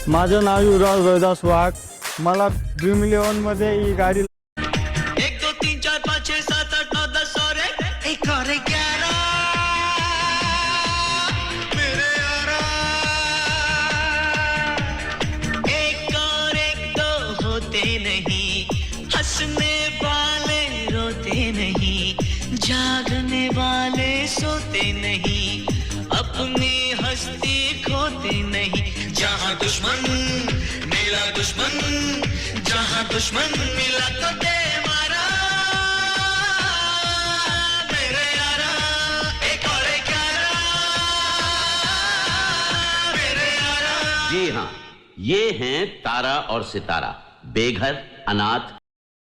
माझं नाव युवराज रोहिदास वाघ. मला ड्रीम 11 मध्ये ही गाडी 1 2 3 4 5 6 7 8 9 10 और एक और 11 मेरे यारा. एक और एक दो होते नहीं, हंसने वाले रोते नहीं, जागने वाले सोते नहीं, अपनी हस्ती खोते नहीं. जहाँ दुश्मन मिला दुश्मन, जहाँ दुश्मन मिला तो दे मारा मेरे यारा. एक और एक यारा मेरे यारा. जी हाँ, ये हैं तारा और सितारा, बेघर, अनाथ,